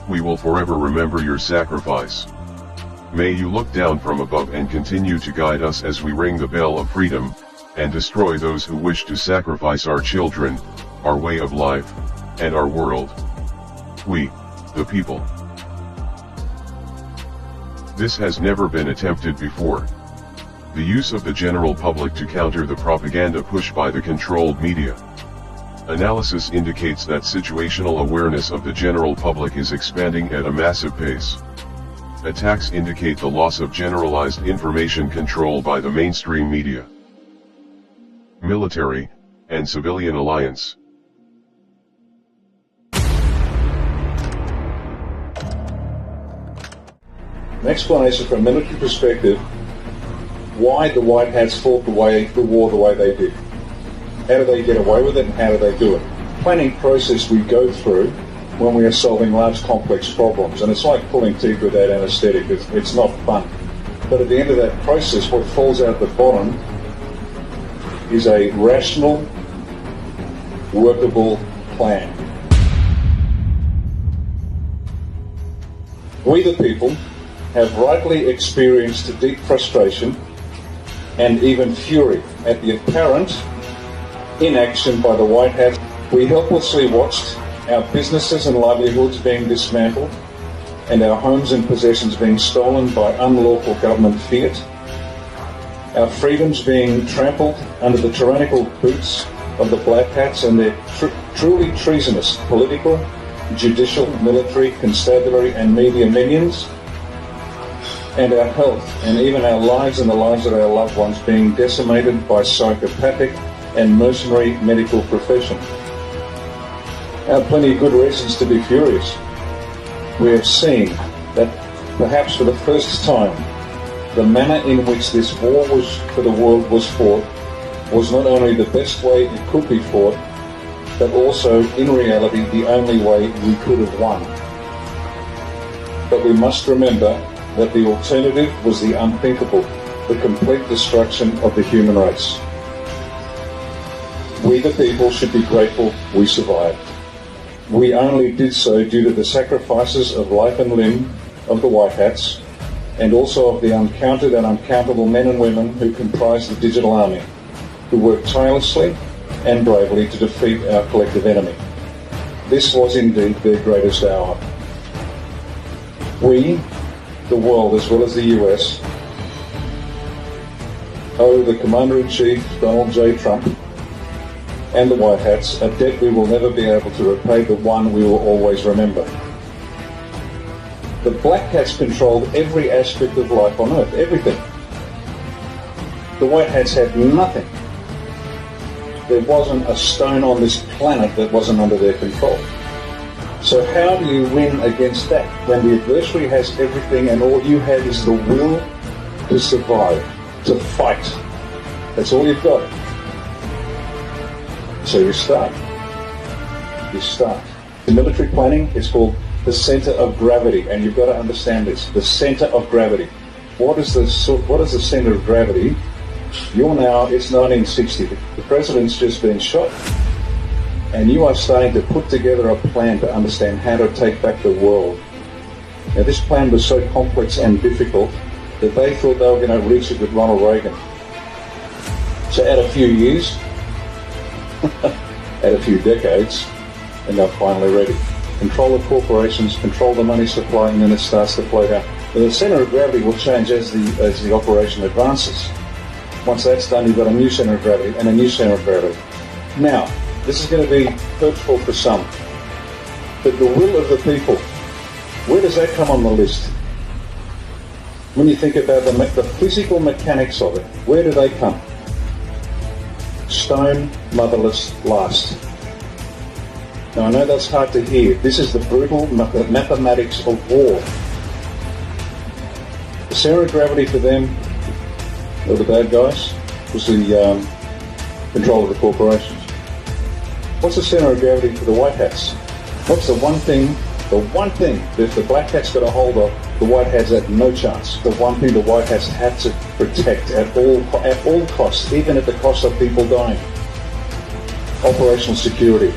We will forever remember your sacrifice. May you look down from above and continue to guide us as we ring the bell of freedom, and destroy those who wish to sacrifice our children, our way of life, and our world. We, the people. This has never been attempted before. The use of the general public to counter the propaganda pushed by the controlled media. Analysis indicates that situational awareness of the general public is expanding at a massive pace. Attacks indicate the loss of generalized information control by the mainstream media. Military, and civilian alliance. An explanation from a military perspective why the White Hats fought the war the way they did. How do they get away with it and how do they do it? Planning process we go through when we are solving large complex problems, and it's like pulling teeth without anaesthetic. It's not fun. But at the end of that process, what falls out the bottom is a rational, workable plan. We the people have rightly experienced deep frustration and even fury at the apparent inaction by the White Hats. We helplessly watched our businesses and livelihoods being dismantled and our homes and possessions being stolen by unlawful government fiat, our freedoms being trampled under the tyrannical boots of the Black Hats and their truly treasonous political, judicial, military, constabulary and media minions, and our health and even our lives and the lives of our loved ones being decimated by psychopathic and mercenary medical profession. There are plenty of good reasons to be furious. We have seen that perhaps for the first time, the manner in which this war for the world was fought was not only the best way it could be fought, but also, in reality, the only way we could have won. But we must remember that the alternative was the unthinkable, the complete destruction of the human race. We the people should be grateful we survived. We only did so due to the sacrifices of life and limb of the White Hats, and also of the uncounted and uncountable men and women who comprise the digital army, who worked tirelessly and bravely to defeat our collective enemy. This was indeed their greatest hour. We, the world as well as the US, owe the Commander-in-Chief Donald J. Trump and the White Hats a debt we will never be able to repay, but one we will always remember. The Black Hats controlled every aspect of life on Earth, everything. The White Hats had nothing. There wasn't a stone on this planet that wasn't under their control. So how do you win against that when the adversary has everything and all you have is the will to survive, to fight? That's all you've got. So you start. You start. In military planning, it's called the center of gravity, and you've got to understand this. The center of gravity. What is the center of gravity? It's 1960. The president's just been shot, and you are starting to put together a plan to understand how to take back the world. Now, this plan was so complex and difficult that they thought they were going to reach it with Ronald Reagan. So add a few years, add a few decades, and they're finally ready. Control the corporations, control the money supply, and then it starts to flow down. But the center of gravity will change as the operation advances. Once that's done, you've got a new center of gravity and a new center of gravity. Now, this is going to be hurtful for some, but the will of the people, where does that come on the list? When you think about the physical mechanics of it, where do they come? Stone, motherless, last. Now, I know that's hard to hear. This is the brutal mathematics of war. The center of gravity for them, or the bad guys, was the control of the corporations. What's the center of gravity for the White Hats? What's the one thing that if the Black Hats got a hold of, the White Hats had no chance? The one thing the White Hats had to protect at all costs, even at the cost of people dying. Operational security.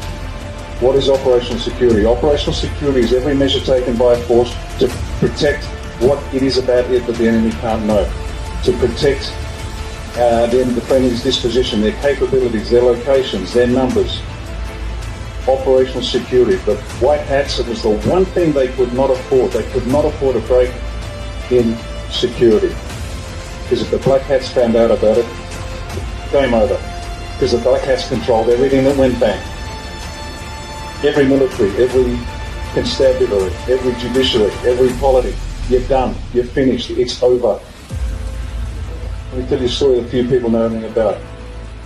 What is operational security? Operational security is every measure taken by a force to protect what it is about it that the enemy can't know. To protect the enemy's disposition, their capabilities, their locations, their numbers. Operational security. The White Hats, it was the one thing they could not afford. They could not afford a break in security. Because if the Black Hats found out about it, game over. Because the Black Hats controlled everything that went bang. Every military, every constabulary, every judiciary, every polity. You're done. You're finished. It's over. Let me tell you a story that few people know anything about.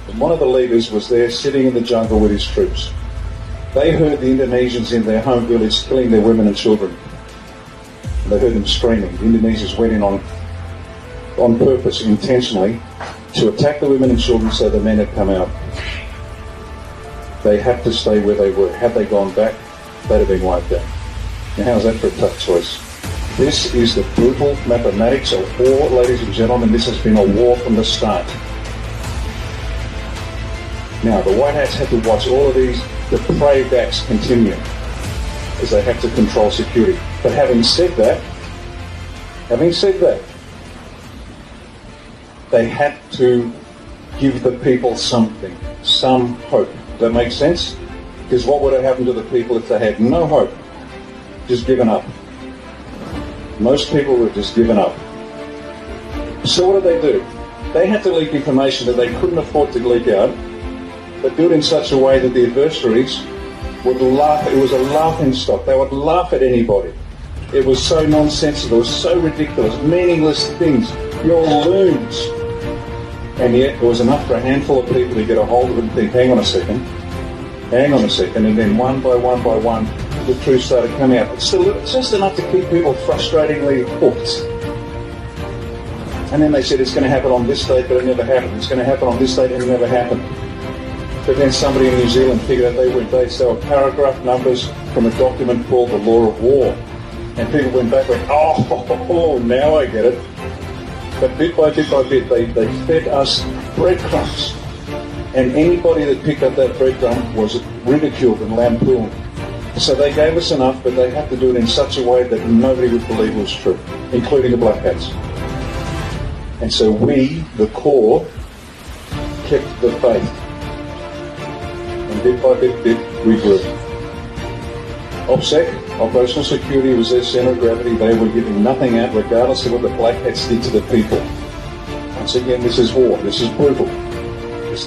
And one of the leaders was there sitting in the jungle with his troops. They heard the Indonesians in their home village killing their women and children. And they heard them screaming. The Indonesians went in on purpose, intentionally, to attack the women and children so the men had come out. They had to stay where they were. Had they gone back, they'd have been wiped out. Now how's that for a tough choice? This is the brutal mathematics of war, ladies and gentlemen. This has been a war from the start. Now, the White Hats had to watch all of these depraved acts continue as they had to control security. But having said that, they had to give the people something, some hope. Does that make sense? Because what would have happened to the people if they had no hope? Just given up. Most people were just given up. So what did they do? They had to leak information that they couldn't afford to leak out, but do it in such a way that the adversaries would laugh. It was a laughing stock. They would laugh at anybody. It was so nonsensical, it was so ridiculous, meaningless things. You're loons. And yet there was enough for a handful of people to get a hold of it and think, hang on a second, and then one by one, the truth started coming out. It's just enough to keep people frustratingly hooked. And then they said it's going to happen on this date, but it never happened. It's going to happen on this date, and it never happened. But then somebody in New Zealand figured out they were paragraph numbers from a document called the Law of War. And people went back and went, oh, now I get it. But bit by bit, they fed us breadcrumbs. And anybody that picked up that breadcrumb was ridiculed and lampooned. So they gave us enough, but they had to do it in such a way that nobody would believe it was true, including the Black Hats. And so we, the core, kept the faith. And bit by bit, we grew. OPSEC, Operational Security, was their centre of gravity. They were giving nothing out, regardless of what the Black Hats did to the people. Once again, this is war. This is brutal.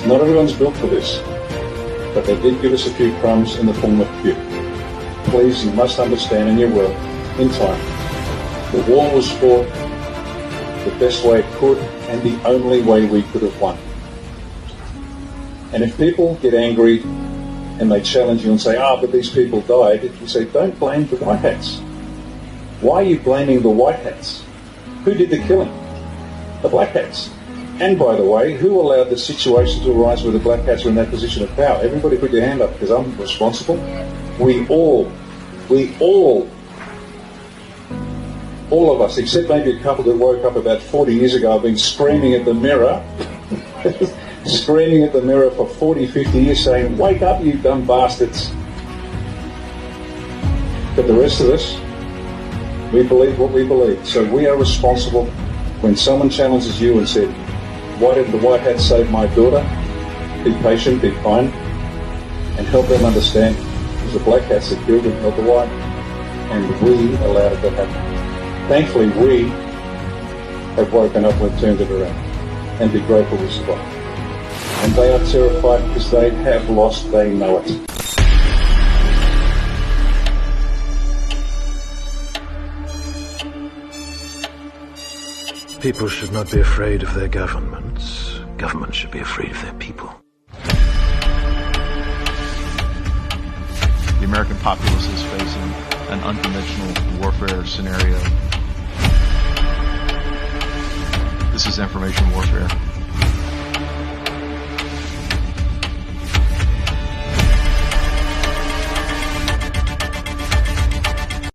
Not everyone's built for this. But they did give us a few crumbs in the form of Q. Please, you must understand, and you will, in time, the war was fought the best way it could, and the only way we could have won. And if people get angry and they challenge you and say, but these people died, you say, don't blame the White Hats. Why are you blaming the White Hats? Who did the killing? The Black Hats. And by the way, who allowed the situation to arise where the Black Hats were in that position of power? Everybody put your hand up, because I'm responsible. We all of us, except maybe a couple that woke up about 40 years ago, have been screaming at the mirror, screaming at the mirror for 40, 50 years saying, wake up, you dumb bastards. But the rest of us, we believe what we believe. So we are responsible. When someone challenges you and said, why didn't the White Hat save my daughter? Be patient, be kind, and help them understand it was the Black Hats that killed him, not the White. And we allowed it to happen. Thankfully, we have woken up and turned it around. And be grateful we survived. And they are terrified because they have lost, they know it. People should not be afraid of their governments. Governments should be afraid of their people. The American populace is facing an unconventional warfare scenario. This is information warfare.